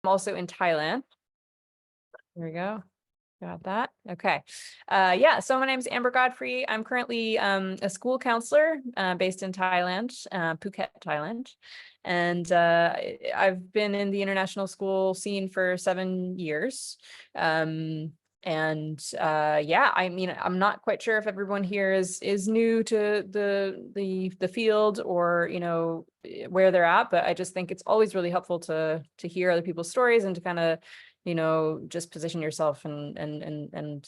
also in Thailand. There we go. Got that. Okay. Yeah, so my name is Amber Godfrey. I'm currently a school counselor based in Thailand, Phuket, Thailand. And I've been in the international school scene for 7 years. Yeah, I mean, I'm not quite sure if everyone here is new to the field or, where they're at, but I just think it's always really helpful to hear other people's stories and to kind of just position yourself and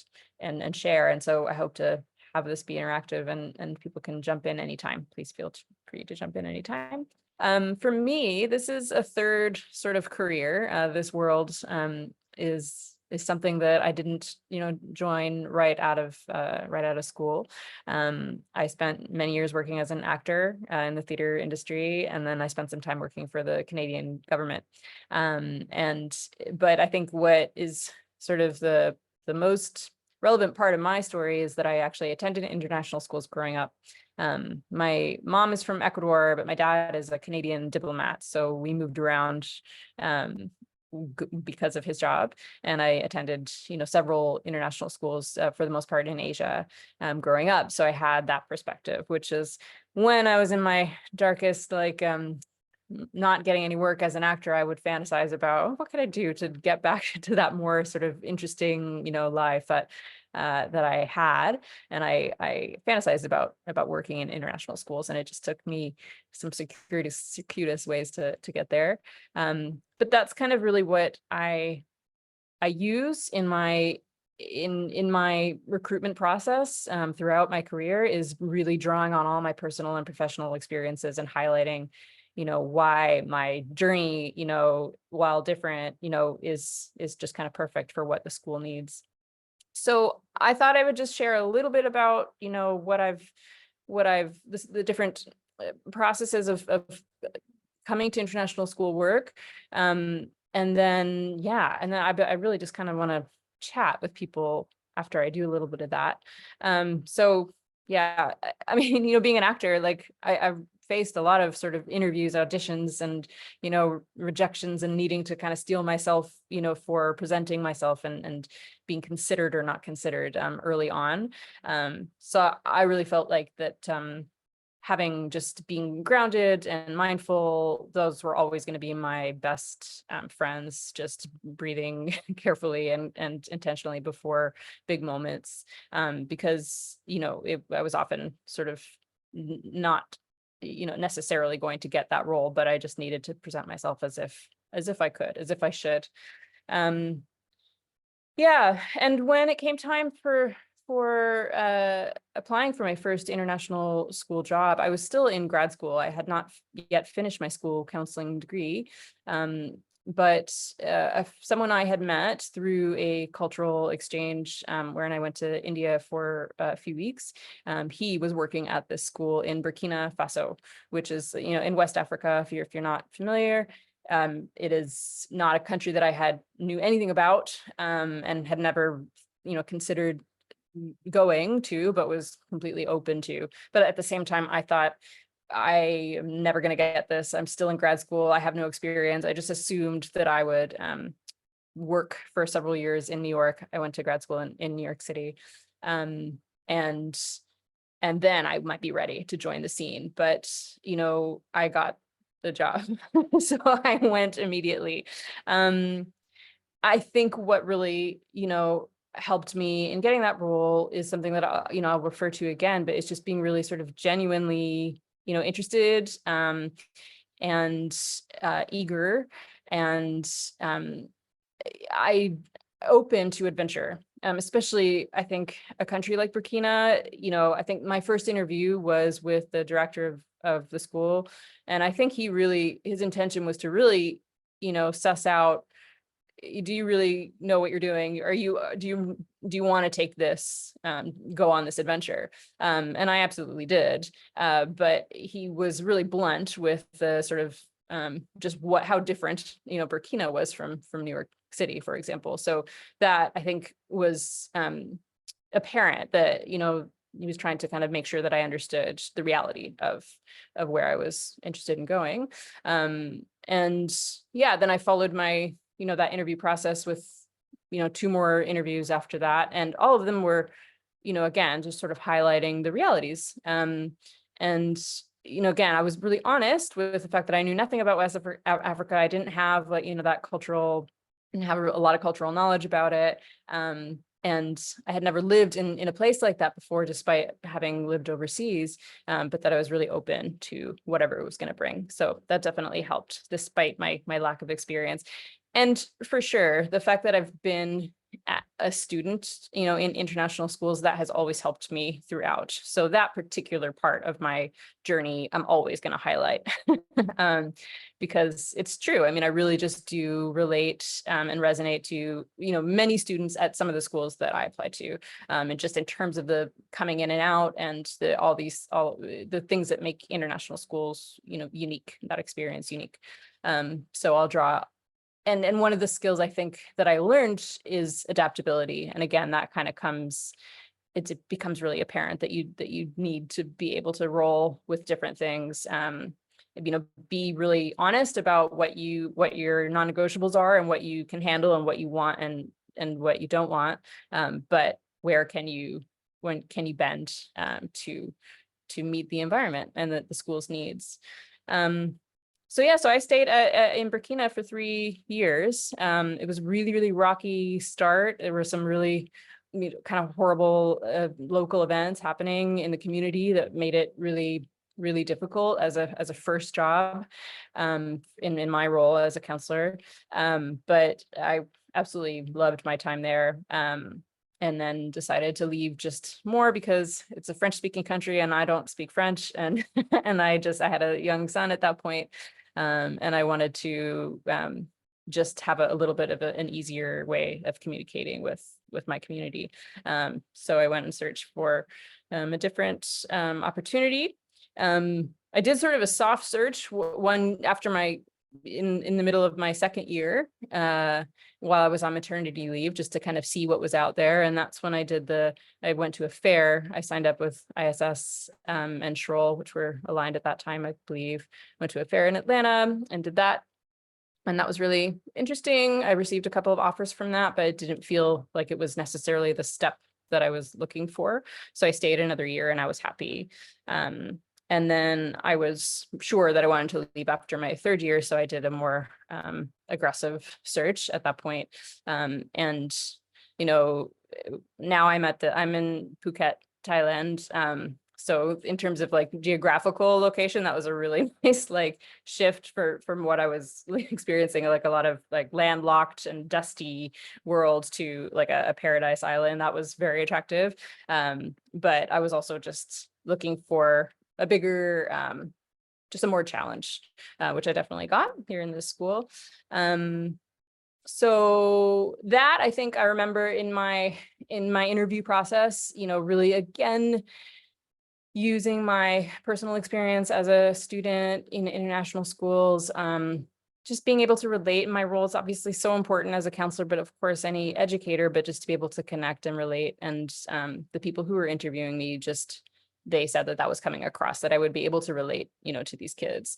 share. And so I hope to have this be interactive and people can jump in anytime. Please feel free to jump in anytime. For me, this is a third sort of career. This world is something that I didn't, join right out of school. I spent many years working as an actor in the theater industry, and then I spent some time working for the Canadian government. But I think what is sort of the most relevant part of my story is that I actually attended international schools growing up. My mom is from Ecuador, but my dad is a Canadian diplomat, so we moved around because of his job, and I attended several international schools for the most part in Asia growing up. So I had that perspective, which is when I was in my darkest, not getting any work as an actor, I would fantasize about what could I do to get back to that more sort of interesting life that I had. And I fantasized about working in international schools, and it just took me some circuitous ways to get there. But that's kind of really what I use in my recruitment process throughout my career, is really drawing on all my personal and professional experiences and highlighting why my journey, while different, is just kind of perfect for what the school needs. So I thought I would just share a little bit about, the different processes of coming to international school work. And then, I really just kind of want to chat with people after I do a little bit of that. So yeah, I mean, being an actor, I've faced a lot of sort of interviews, auditions, and, rejections, and needing to kind of steel myself, for presenting myself and being considered or not considered early on. So I really felt like that having just being grounded and mindful, those were always going to be my best friends, just breathing carefully and intentionally before big moments, because, I was often sort of not necessarily going to get that role, but I just needed to present myself as if I should. Yeah. And when it came time for applying for my first international school job, I was still in grad school. I had not yet finished my school counseling degree. But someone I had met through a cultural exchange, wherein I went to India for a few weeks, he was working at this school in Burkina Faso, which is, in West Africa, if you're not familiar. It is not a country that I knew anything about, and had never, considered going to, but was completely open to. But at the same time, I thought, I am never going to get this. I'm still in grad school. I have no experience. I just assumed that I would work for several years in New York. I went to grad school in New York City. And then I might be ready to join the scene. But, I got the job. So I went immediately. I think what really, helped me in getting that role is something that I'll refer to again, but it's just being really sort of genuinely interested and eager, and I open to adventure, especially I think a country like Burkina. I think my first interview was with the director of the school, and I think his intention was to really suss out, do you really know what you're doing? Do you want to take this, go on this adventure? And I absolutely did. But he was really blunt with the sort of just how different, Burkina was from New York City, for example. So that, I think, was apparent that, he was trying to kind of make sure that I understood the reality of where I was interested in going. And yeah, then I followed my that interview process with, 2 more interviews after that. And all of them were, again, just sort of highlighting the realities. And, again, I was really honest with the fact that I knew nothing about West Africa. I didn't have like, that didn't have a lot of cultural knowledge about it. And I had never lived in a place like that before, despite having lived overseas, but that I was really open to whatever it was going to bring. So that definitely helped, despite my lack of experience. And for sure, the fact that I've been a student, in international schools, that has always helped me throughout. So that particular part of my journey, I'm always going to highlight because it's true. I mean, I really just do relate and resonate to, many students at some of the schools that I apply to. And just in terms of the coming in and out and all the things that make international schools, unique, that experience unique. So I'll draw. And one of the skills I think that I learned is adaptability. And again, that kind of it becomes really apparent that you need to be able to roll with different things. Be really honest about what your non-negotiables are and what you can handle and what you want and what you don't want. But when can you bend to meet the environment and the school's needs? So I stayed in Burkina for 3 years. It was really, really rocky start. There were some really kind of horrible local events happening in the community that made it really, really difficult as a first job in my role as a counselor. But I absolutely loved my time there. And then decided to leave just more because it's a French-speaking country and I don't speak French, and and I had a young son at that point. And I wanted to just have a little bit of an easier way of communicating with my community. So I went and searched for a different opportunity. I did sort of a soft search one after in the middle of my second year while I was on maternity leave, just to kind of see what was out there. And that's when I went to a fair. I signed up with ISS and Schroll, which were aligned at that time, I believe. Went to a fair in Atlanta and did that. And that was really interesting. I received a couple of offers from that, but it didn't feel like it was necessarily the step that I was looking for. So I stayed another year and I was happy. And then I was sure that I wanted to leave after my third year. So I did a more aggressive search at that point. And, now I'm in Phuket, Thailand. So in terms of like geographical location, that was a really nice shift from what I was experiencing, like a lot of like landlocked and dusty world to like a paradise island. That was very attractive. But I was also just looking for a bigger, just a more challenge, which I definitely got here in this school. So that I think I remember in my interview process, really again, using my personal experience as a student in international schools, just being able to relate. My role is obviously so important as a counselor, but of course any educator, but just to be able to connect and relate. And the people who were interviewing me, they said that was coming across, that I would be able to relate, to these kids.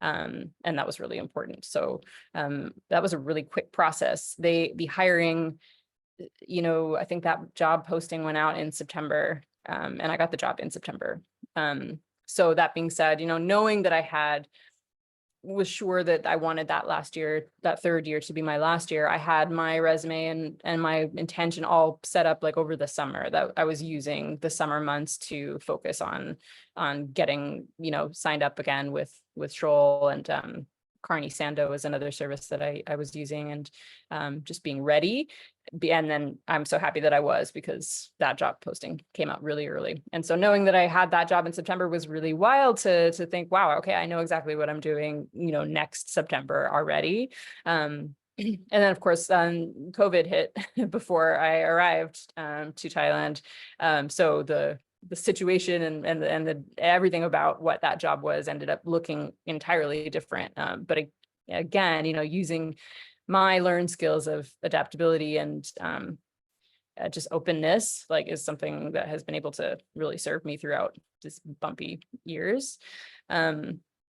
And that was really important. So that was a really quick process. The hiring, I think that job posting went out in September, and I got the job in September. So that being said, knowing that was sure that I wanted that third year to be my last year, I had my resume and my intention all set up like over the summer, that I was using the summer months to focus on getting, signed up again with Schroll, and Carney Sando was another service that I was using, and just being ready. And then I'm so happy that I was, because that job posting came out really early. And so knowing that I had that job in September was really wild to think, wow, okay, I know exactly what I'm doing, next September already. And then of course, COVID hit before I arrived to Thailand. So the situation and everything about what that job was ended up looking entirely different. But again, using my learned skills of adaptability and just openness, is something that has been able to really serve me throughout this bumpy years.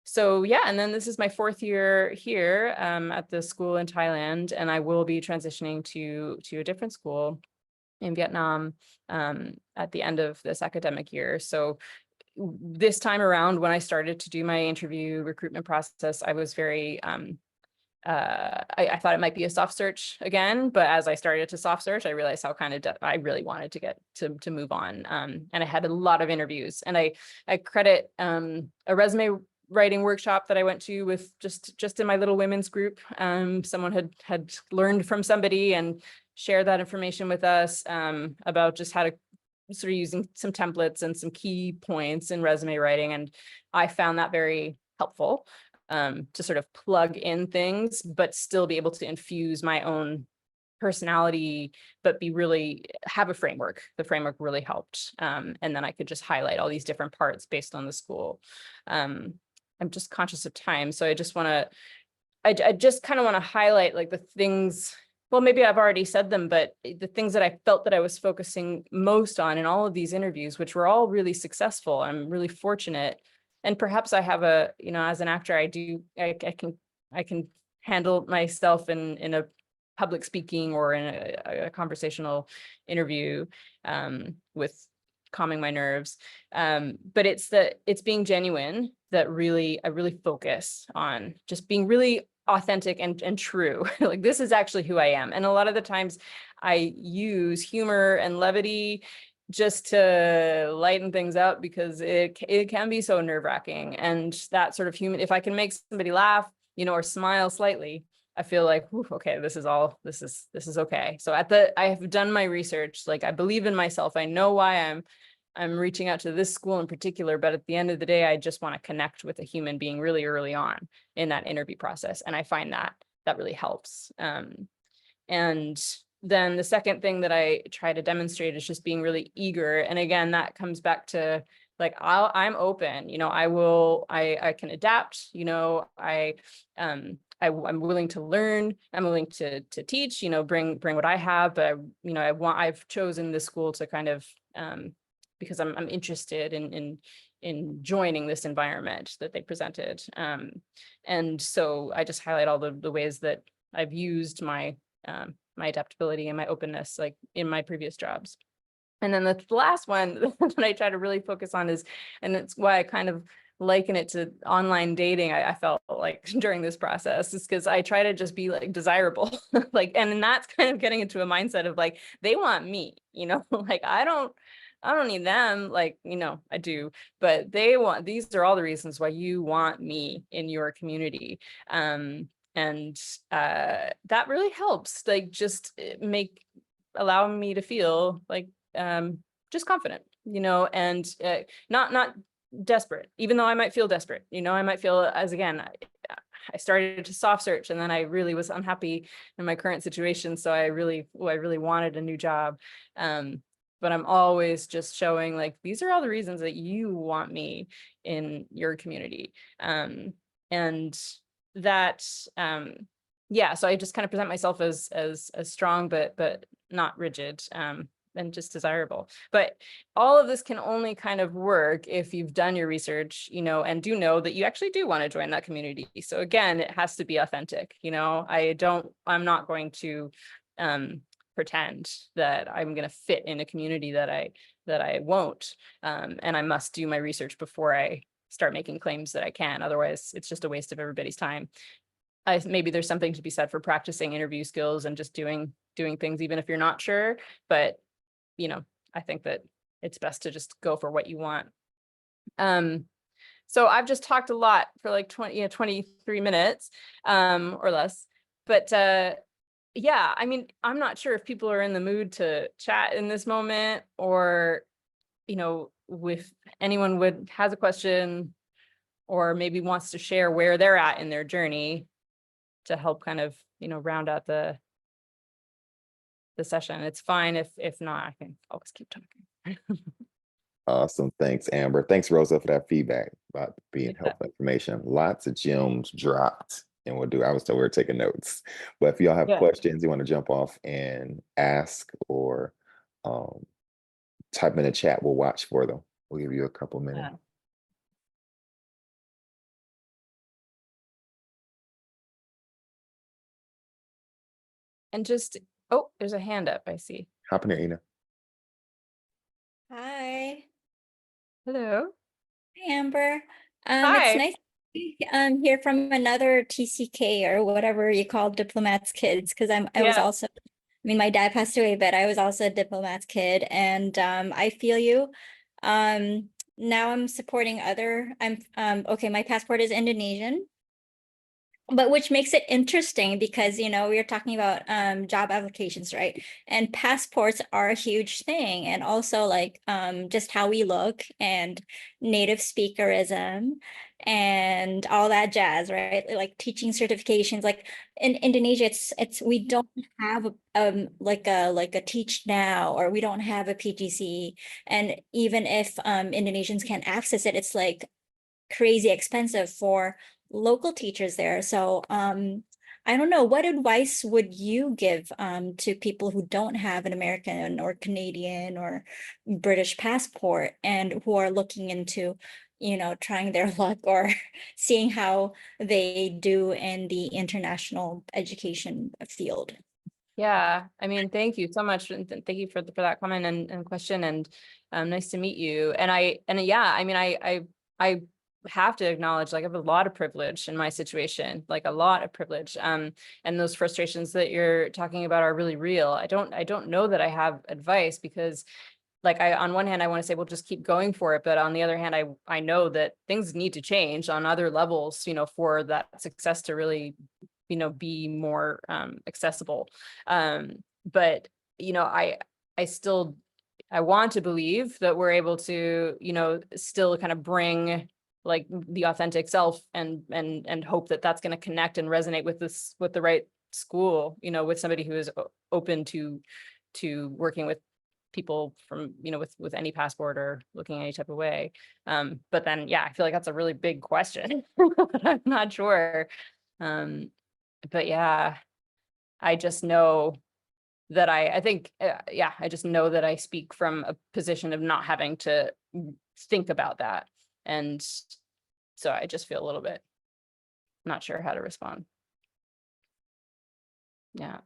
So yeah, and then this is my 4th year here at the school in Thailand, and I will be transitioning to a different school in Vietnam at the end of this academic year. So this time around, when I started to do my interview recruitment process, I was very I thought it might be a soft search again, but as I started to soft search, I realized how kind of I really wanted to get to move on. And I had a lot of interviews, and I credit a resume writing workshop that I went to with just in my little women's group. Someone had learned from somebody and shared that information with us about just how to sort of using some templates and some key points in resume writing, and I found that very helpful to sort of plug in things, but still be able to infuse my own personality, but be really have a framework. The framework really helped. And then I could just highlight all these different parts based on the school. I'm just conscious of time. So I just want to, I just kind of want to highlight like the things, well, maybe I've already said them, but the things that I felt that I was focusing most on in all of these interviews, which were all really successful. I'm really fortunate. And perhaps I have a, as an actor, I can handle myself in a public speaking or in a conversational interview with calming my nerves. But it's being genuine that I really focus on just being really authentic and true. Like, this is actually who I am. And a lot of the times I use humor and levity just to lighten things up, because it can be so nerve-wracking. And that sort of human, if I can make somebody laugh, or smile slightly, I feel like, okay, this is okay. So I have done my research. Like, I believe in myself. I know why I'm reaching out to this school in particular, but at the end of the day, I just want to connect with a human being really early on in that interview process. And I find that really helps. And then the second thing that I try to demonstrate is just being really eager. And again, that comes back to like, I'm open, I can adapt, I'm willing to learn. I'm willing to teach, bring what I have. But I've chosen this school to kind of, because I'm interested in joining this environment that they presented. And so I just highlight all the ways that I've used my adaptability and my openness, like in my previous jobs. And then the last one that I try to really focus on is, and it's why I kind of liken it to online dating, I felt like during this process, is because I try to just be like desirable. Like, and then that's kind of getting into a mindset of like, they want me, like I don't need them, like, I do, but these are all the reasons why you want me in your community. And that really helps, like, just allow me to feel like just confident, and not desperate, even though I might feel desperate. I might feel, as again, I started to soft search, and then I really was unhappy in my current situation, so I really wanted a new job. But I'm always just showing like, these are all the reasons that you want me in your community. And that, yeah, so I just kind of present myself as strong, but not rigid, and just desirable. But all of this can only kind of work if you've done your research, and do know that you actually do want to join that community. So again, it has to be authentic. I'm not going to pretend that I'm going to fit in a community that I won't. And I must do my research before I start making claims that I can. Otherwise, it's just a waste of everybody's time. Maybe there's something to be said for practicing interview skills and just doing things even if you're not sure. But I think that it's best to just go for what you want. So I've just talked a lot for like 23 minutes or less. But yeah, I mean, I'm not sure if people are in the mood to chat in this moment, or if anyone has a question or maybe wants to share where they're at in their journey to help kind of round out the session. It's fine if not, I can always keep talking. Awesome. Thanks, Amber. Thanks, Rosa, for that feedback about being helpful information. Lots of gems dropped, and I was told we were taking notes. But if y'all have Yeah. questions, you want to jump off and ask, or type in the chat, we'll watch for them. We'll give you a couple minutes. Yeah. and just, oh, there's a hand up, I see. Hop in there, Ina. Hi, Hello. Amber. It's Hi. nice to hear from another TCK or whatever you call diplomats kids, because I was Yeah. also, I mean, my dad passed away, but I was also a diplomats kid, and I feel you. Now I'm supporting okay, my passport is Indonesian. But which makes it interesting because, we are talking about job applications, right? And passports are a huge thing. And also like just how we look and native speakerism and all that jazz, right? Like teaching certifications. Like in Indonesia, we don't have like a teach now, or we don't have a PGC. And even if Indonesians can access it, it's like crazy expensive for local teachers there. So I don't know, what advice would you give to people who don't have an American or Canadian or British passport and who are looking into, trying their luck or seeing how they do in the international education field? Yeah, I mean, thank you so much, and thank you for that comment and question, and nice to meet you. And yeah, I mean, I have to acknowledge, like, I have a lot of privilege in my situation, like a lot of privilege. And those frustrations that you're talking about are really real. I don't know that I have advice, because like, on one hand, I want to say, well, just keep going for it. But on the other hand, I know that things need to change on other levels, for that success to really, be more accessible. But, I still, I want to believe that we're able to, still kind of bring like the authentic self, and hope that that's going to connect and resonate with with the right school, with somebody who is open to working with people from, with any passport or looking any type of way. But then, yeah, I feel like that's a really big question. I'm not sure. But yeah, I just know that I think, yeah, I just know that I speak from a position of not having to think about that. And so I just feel a little bit not sure how to respond. Yeah.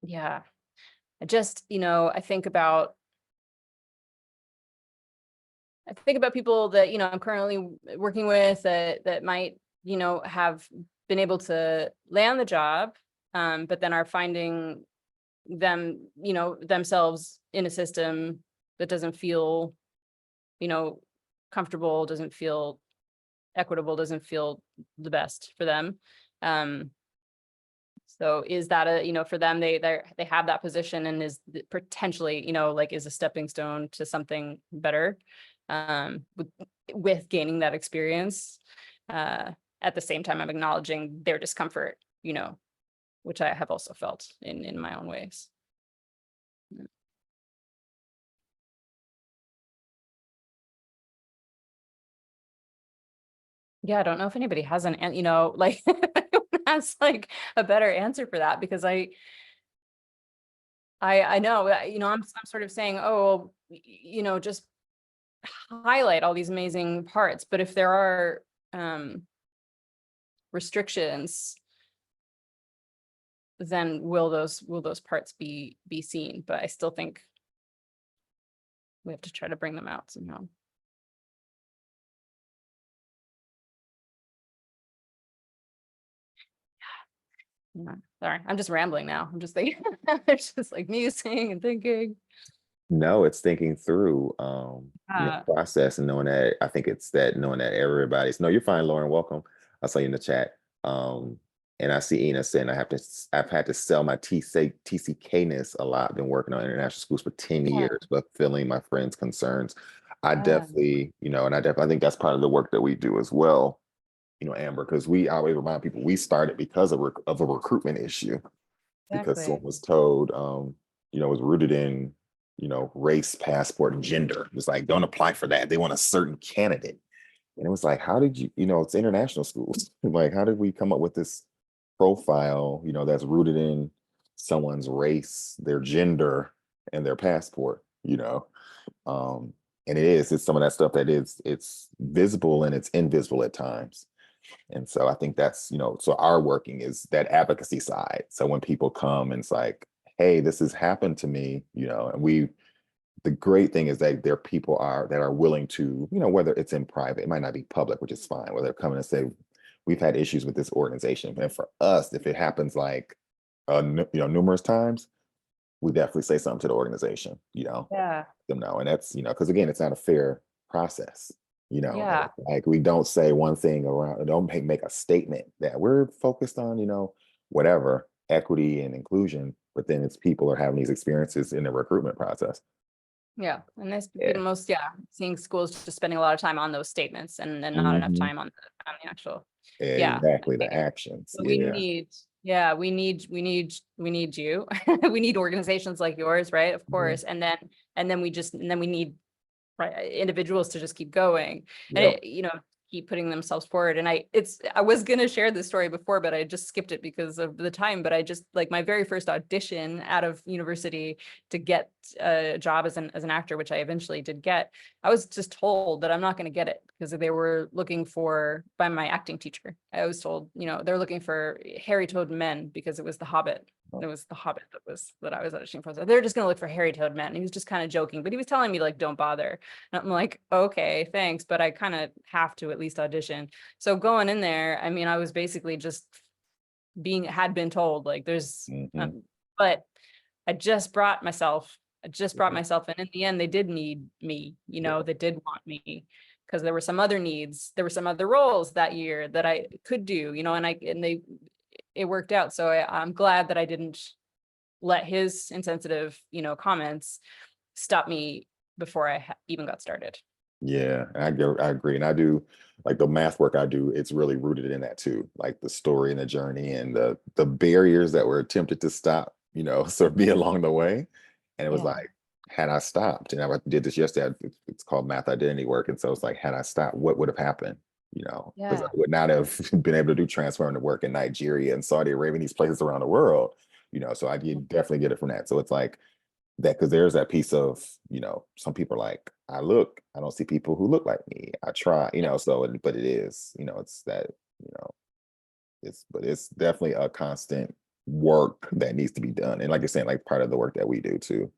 Yeah. I just, I think about people that, I'm currently working with, that might, have been able to land the job, but then are finding themselves in a system that doesn't feel, comfortable, doesn't feel equitable, doesn't feel the best for them. So is that for them, they have that position, and is potentially, like, is a stepping stone to something better, with gaining that experience. At the same time, I'm acknowledging their discomfort, which I have also felt in my own ways. Yeah, I don't know if anybody has like has like a better answer for that, because I know, I'm sort of saying, oh, just highlight all these amazing parts. But if there are restrictions, then will those parts be seen? But I still think we have to try to bring them out somehow. Yeah. Sorry, I'm just rambling now. I'm just thinking, it's just like musing and thinking. No, it's thinking through Uh, process, and knowing that, I think it's that knowing that everybody's, no, you're fine, Lauren, welcome. I saw you in the chat. And I see Ina saying I've had to sell my TCK-ness a lot. Been working on international schools for 10 yeah, years, but feeling my friends' concerns. I yeah, definitely, and I think that's part of the work that we do as well, Amber, because we always remind people we started because of a recruitment issue, because exactly. someone was told, it was rooted in, race, passport, and gender. It was like, don't apply for that. They want a certain candidate. And it was like, how did you, it's international schools. Like, how did we come up with this profile, that's rooted in someone's race, their gender, and their passport, and it's some of that stuff that it's visible and it's invisible at times. And so I think that's, so our working is that advocacy side. So when people come and it's like, hey, this has happened to me, and the great thing is that there people that are willing to, whether it's in private, it might not be public, which is fine, where they're coming and say, we've had issues with this organization. And for us, if it happens like, numerous times, we definitely say something to the organization, Yeah. them know. And that's, because again, it's not a fair process, Yeah. like we don't say one thing around, don't make a statement that we're focused on, whatever, equity and inclusion, but then it's people are having these experiences in the recruitment process. Yeah. And that's Yeah. most, seeing schools just spending a lot of time on those statements and not enough Mhm. time on the actual. Exactly, the actions. We Yeah. need, we need you. We need organizations like yours, right? Of course. And then we need, right, individuals to just keep going and Yep. keep putting themselves forward. And I was going to share this story before, but I just skipped it because of the time. But I just, like, my very first audition out of university to get a job as an actor, which I eventually did get, I was just told that I'm not going to get it because they were looking for, by my acting teacher, I was told, they're looking for hairy-toed men because it was The Hobbit. It was The Hobbit that I was auditioning for. So they're just gonna look for hairy-toed men. And he was just kind of joking, but he was telling me, like, don't bother. And I'm like, okay, thanks, but I kind of have to at least audition. So going in there, I mean, I was basically just had been told, like, there's, Mhm. but I just brought myself. In. In the end, they did need me. Yeah. They did want me because there were some other needs. There were some other roles that year that I could do. It worked out. So I'm glad that I didn't let his insensitive, comments stop me before I even got started. Yeah, I agree. And I do, like, the math work I do, it's really rooted in that too. Like the story and the journey and the barriers that were attempted to stop, sort of be along the way. And it was Yeah. like, had I stopped, and I did this yesterday, it's called math identity work. And so it's like, had I stopped, what would have happened? Because I Yeah. would not have been able to do transformative work in Nigeria and Saudi Arabia, and these places around the world, so I did definitely get it from that. So it's like, that, because there's that piece of, some people are like, I don't see people who look like me, I try, but it is, it's that, you know but it's definitely a constant work that needs to be done, and like you're saying, like part of the work that we do too.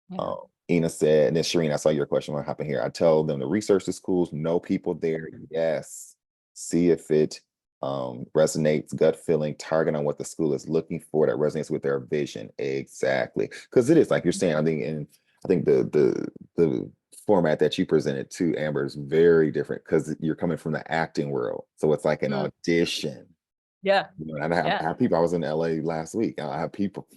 Yeah. Ina said, and then Shireen, I saw your question, what happened here. I tell them to research the schools, know people there, yes, see if it resonates, gut feeling, target on what the school is looking for that resonates with their vision. Exactly, because it is like you're saying. I think the format that you presented to Amber is very different because you're coming from the acting world, so it's like an Mm. audition. Yeah. And I have people. I was in LA last week. I have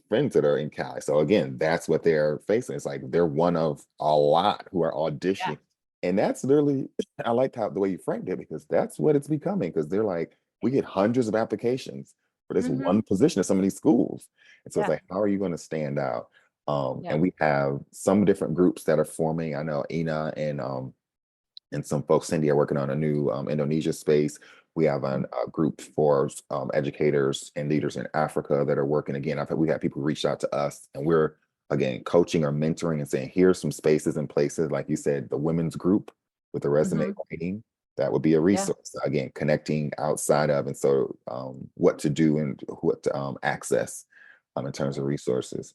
friends that are in Cali. So again, that's what they're facing. It's like they're one of a lot who are Yeah. auditioning. And that's literally, I liked the way you framed it, because that's what it's becoming. Because they're like, we get hundreds of applications for this Mhm. one position at some of these schools. And so it's Yeah. like, how are you going to stand out? Yeah. And we have some different groups that are forming. I know Ina and some folks, Cindy, are working on a new Indonesia space. We have a group for educators and leaders in Africa that are working. Again, we had people reach out to us, and we're, again, coaching or mentoring and saying, here's some spaces and places, like you said, the women's group with the resume Mhm. writing, that would be a Yeah. resource. Again, connecting outside of, and so what to do and what to access in terms of resources.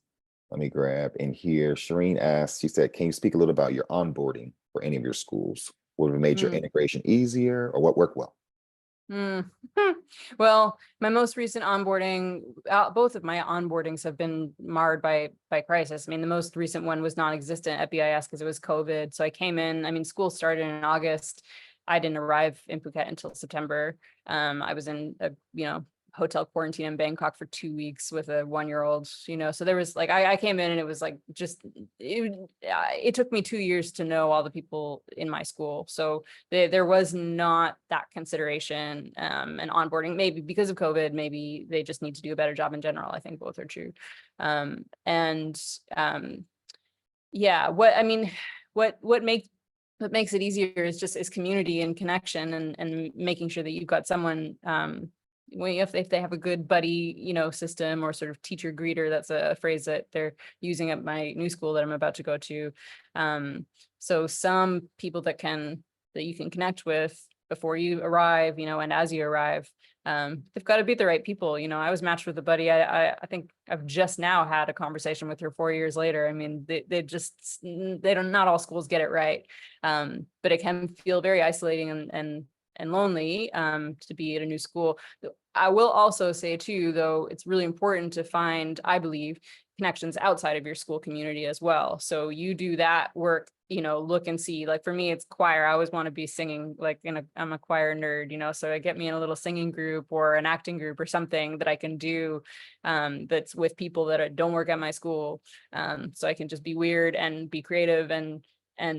Let me grab in here. Shireen asked, she said, can you speak a little about your onboarding for any of your schools? Would have made your Mm. integration easier, or what worked well? Mm. Well, my most recent onboarding, both of my onboardings have been marred by crisis. I mean, the most recent one was non-existent at BIS because it was COVID. So I came in, I mean, school started in August. I didn't arrive in Phuket until September. I was in a, hotel quarantine in Bangkok for 2 weeks with a 1-year-old, so there was like, I came in and it was like, it took me 2 years to know all the people in my school. So there was not that consideration and onboarding, maybe because of COVID, maybe they just need to do a better job in general. I think both are true. Yeah, what makes it easier is community and connection and making sure that you've got someone, if they have a good buddy, system or sort of teacher greeter. That's a phrase that they're using at my new school that I'm about to go to. So some people that you can connect with, before you arrive, and as you arrive. They've got to be the right people. I was matched with a buddy. I think I've just now had a conversation with her 4 years later. I mean, they don't, not all schools get it right. But it can feel very isolating and lonely to be at a new school. I will also say too, though, it's really important to find, I believe, connections outside of your school community as well. So you do that work, look and see. Like for me, it's choir. I always want to be singing, like I'm a choir nerd, so I get me in a little singing group or an acting group or something that I can do that's with people that don't work at my school. So I can just be weird and be creative, and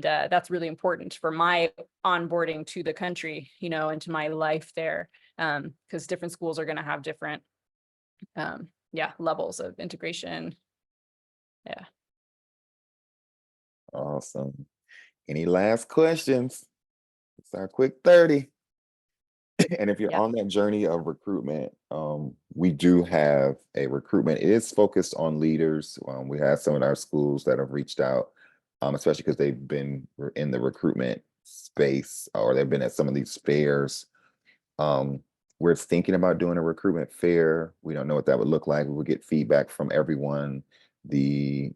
that's really important for my onboarding to the country, and to my life there. Because different schools are going to have different levels of integration. Yeah. Awesome. Any last questions? It's our quick 30. And if you're Yeah. on that journey of recruitment, we do have a recruitment. It is focused on leaders. We have some of our schools that have reached out, especially because they've been in the recruitment space or they've been at some of these fairs. We're thinking about doing a recruitment fair. We don't know what that would look like. We'll get feedback from everyone. The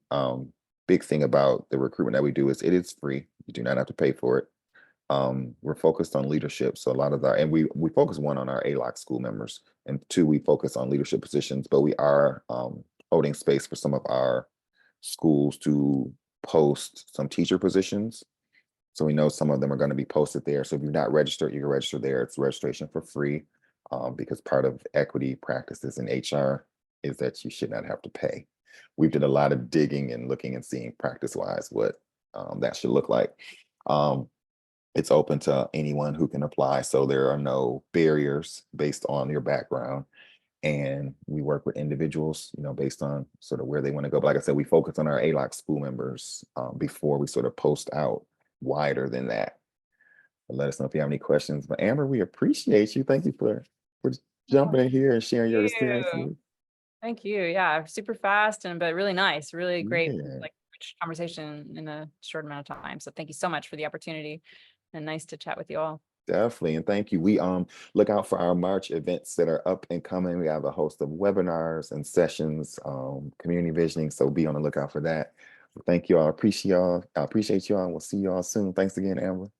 big thing about the recruitment that we do is it is free. You do not have to pay for it. We're focused on leadership. So a lot of and we focus, one, on our ALOC school members, and two, we focus on leadership positions, but we are holding space for some of our schools to post some teacher positions. So we know some of them are going to be posted there. So if you're not registered, you can register there. It's registration for free, because part of equity practices in HR is that you should not have to pay. We did a lot of digging and looking and seeing practice-wise what that should look like. It's open to anyone who can apply. So there are no barriers based on your background. And we work with individuals, based on sort of where they want to go. But like I said, we focus on our ALOC school members before we sort of post out wider than that. But let us know if you have any questions. But Amber, we appreciate you. Thank you for jumping in here and sharing your experience. Thank you. Yeah, super fast but really nice, really great, Yeah. like rich conversation in a short amount of time. So thank you so much for the opportunity, and nice to chat with you all. Definitely, and thank you. We look out for our March events that are up and coming. We have a host of webinars and sessions, community visioning. So be on the lookout for that. Thank you all. I appreciate y'all. And we'll see you all soon. Thanks again, Amber.